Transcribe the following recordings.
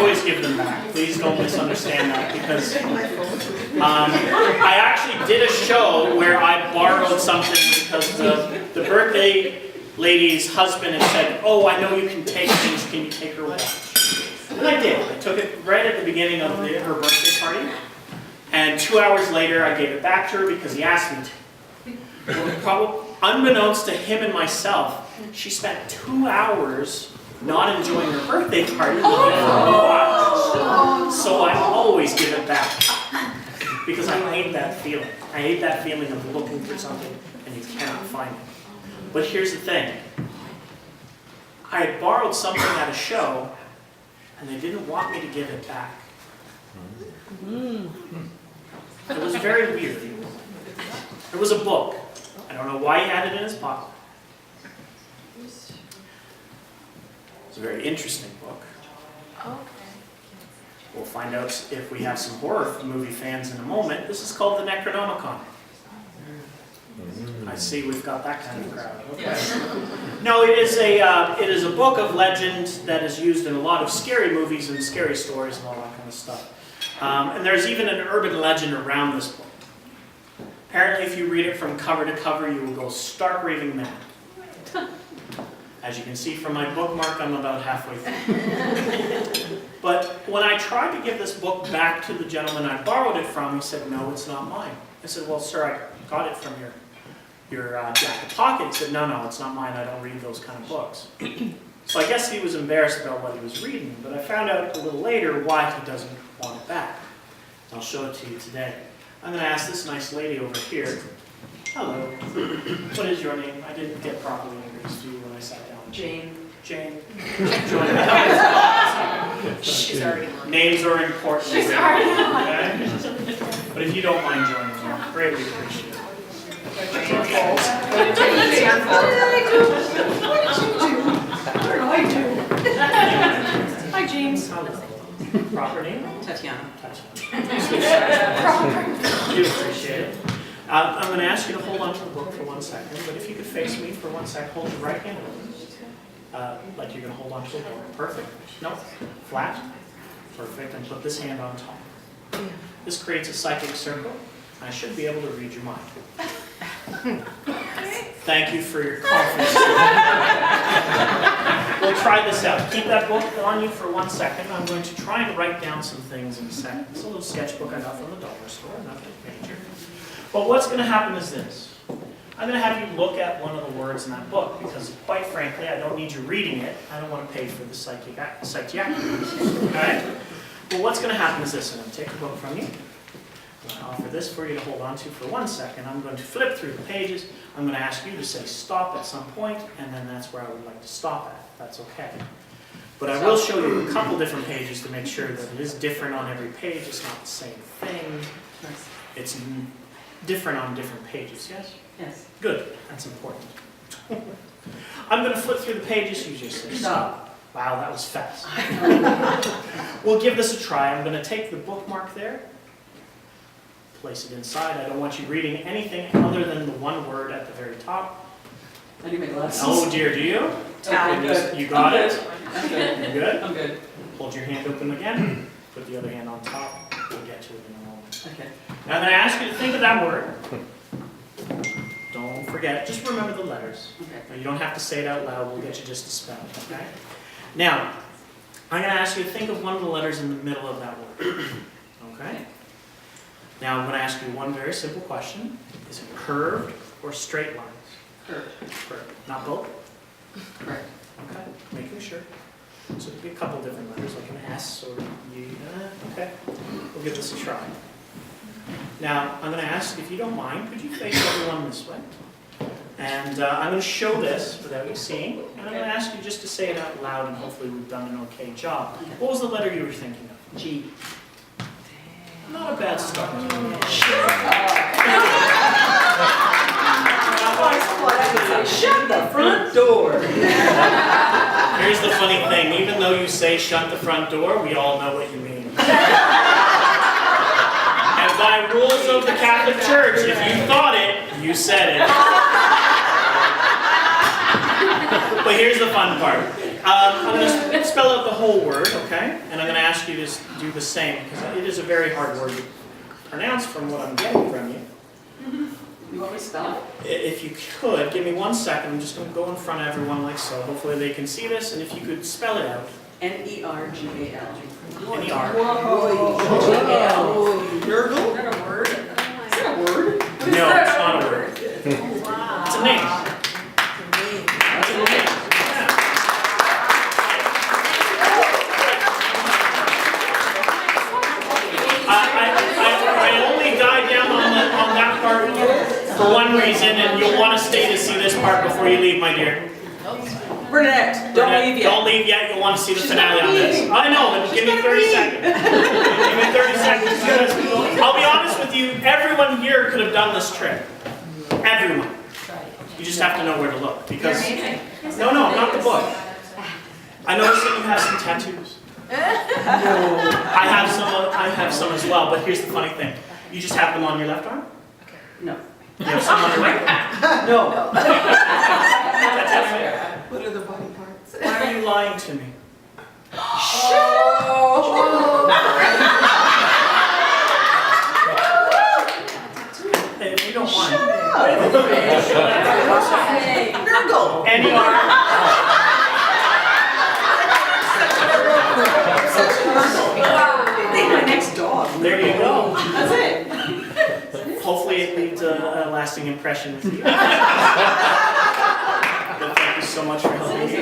always give them back. Please don't misunderstand that, because I actually did a show where I borrowed something because the birthday lady's husband had said, "Oh, I know you can take things, can you take her watch?" And I did. I took it right at the beginning of her birthday party, and 2 hours later I gave it back to her because he asked me to. Well, probably, unbeknownst to him and myself, she spent 2 hours not enjoying her birthday party looking for a watch. So I always give it back because I hate that feeling. I hate that feeling of looking for something and you cannot find it. But here's the thing. I had borrowed something at a show and they didn't want me to give it back. It was very weird. It was a book. I don't know why he had it in his pocket. It's a very interesting book. We'll find out if we have some horror movie fans in a moment. This is called the Necronomicon. I see we've got that kind of crowd. Okay. No, it is a book of legend that is used in a lot of scary movies and scary stories and all that kind of stuff. And there's even an urban legend around this book. Apparently, if you read it from cover to cover, you will go stark raving mad. As you can see from my bookmark, I'm about halfway through. But when I tried to give this book back to the gentleman I borrowed it from, he said, "No, it's not mine." I said, "Well, sir, I got it from your jacket pocket." He said, no, it's not mine. I don't read those kind of books. So I guess he was embarrassed about what he was reading, but I found out a little later why he doesn't want it back. I'll show it to you today. I'm going to ask this nice lady over here. Hello. What is your name? I didn't get properly introduced to you when I sat down. Jane. Jane. Join me. She's already on. Names are important. She's already on. Okay? But if you don't mind joining me, I greatly appreciate it. It's your fault. What did I do? What did I do? Hi, James. Hello. Proper name? Tatiana. I do appreciate it. I'm going to ask you to hold on to the book for 1 second, but if you could face me for 1 second, hold your right hand open. Like you're going to hold on to the book. Perfect. No. Flat. Perfect. And put this hand on top. This creates a psychic circle. I should be able to read your mind. Thank you for your confidence. We'll try this out. Keep that book on you for 1 second. I'm going to try and write down some things in a second. It's a little sketchbook I got from the dollar store, nothing major. But what's going to happen is this. I'm going to have you look at one of the words in that book because, quite frankly, I don't need you reading it. I don't want to pay for the psychiatric. Okay? But what's going to happen is this. I'm going to take the book from you. I'm going to offer this for you to hold on to for 1 second. I'm going to flip through the pages. I'm going to ask you to say stop at some point, and then that's where I would like to stop at. That's okay. But I will show you a couple different pages to make sure that it is different on every page. It's not the same thing. It's different on different pages, yes? Yes. Good. That's important. I'm going to flip through the pages. You just say stop. Wow, that was fast. We'll give this a try. I'm going to take the bookmark there. Place it inside. I don't want you reading anything other than the one word at the very top. I do my glasses. Oh dear, do you? I'm good. You got it? I'm good. You good? I'm good. Hold your hand open again. Put the other hand on top. We'll get to it in a moment. Okay. Now I'm going to ask you to think of that word. Don't forget it. Just remember the letters. Okay. Now, you don't have to say it out loud. We'll get you just to spell it, okay? Now, I'm going to ask you to think of one of the letters in the middle of that word. Okay? Now, I'm going to ask you one very simple question. Is it curved or straight lines? Curved. Curved. Not both? Correct. Okay, making sure. So it could be a couple different letters, like an S or U. Okay, we'll give this a try. Now, I'm going to ask, if you don't mind, could you face everyone this way? And I'm going to show this without you seeing, and I'm going to ask you just to say it out loud, and hopefully we've done an okay job. What was the letter you were thinking of? G. Not a bad start. Shut the front door. Here's the funny thing. Even though you say shut the front door, we all know what you mean. And by rules of the Catholic Church, if you thought it, you said it. But here's the fun part. I'm going to spell out the whole word, okay? And I'm going to ask you to do the same, because it is a very hard word to pronounce from what I'm getting from you. You want me to spell it? If you could, give me 1 second. I'm just going to go in front of everyone like so. Hopefully they can see this, and if you could spell it out. N-E-R-G-A-L. N-E-R. Whoa. Nurgle? Is that a word? Is that a word? No, it's not a word. Wow. It's a name. It's a name. Yeah. I only died down on that part for one reason, and you'll want to stay to see this part before you leave, my dear. Burnett, don't leave yet. Don't leave yet. You'll want to see the finale on this. I know, but give me 30 seconds. Give me 30 seconds. Because I'll be honest with you, everyone here could have done this trick. Everyone. You just have to know where to look. Because no, not the book. I noticed that you have some tattoos. I have some as well. But here's the funny thing: you just have them on your left arm. No. You have some on your right arm. No. That's it. What are the body parts? Why are you lying to me? Hey, if you don't mind. Nurgle! N-E-R. I think my next dog. There you go. That's it. Hopefully it leaves a lasting impression with you. But thank you so much for helping me.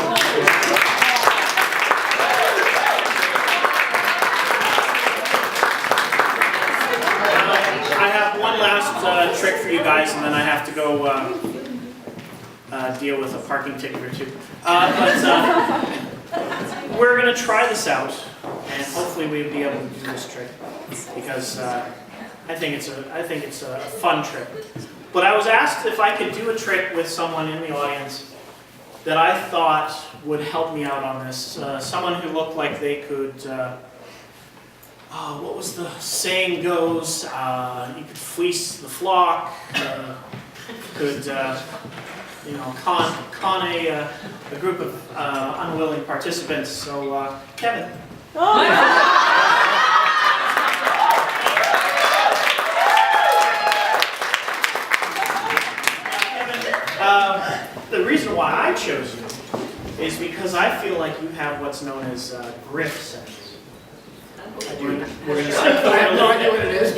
I have one last trick for you guys, and then I have to go deal with a parking ticket or two. We're going to try this out, and hopefully we'll be able to do this trick, because I think it's a fun trick. But I was asked if I could do a trick with someone in the audience that I thought would help me out on this. Someone who looked like they could, what was the saying goes, you could fleece the flock, could, con a group of unwilling participants. So, Kevin. The reason why I chose you is because I feel like you have what's known as griff sense. We're going to say I have no idea what it is.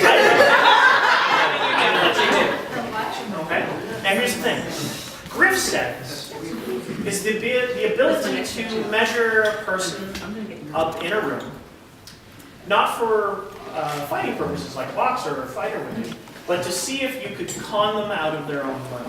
Okay. Now here's the thing. Griff sense is the ability to measure a person up in a room, not for fighting purposes like a boxer or a fighter would do, but to see if you could con them out of their own money.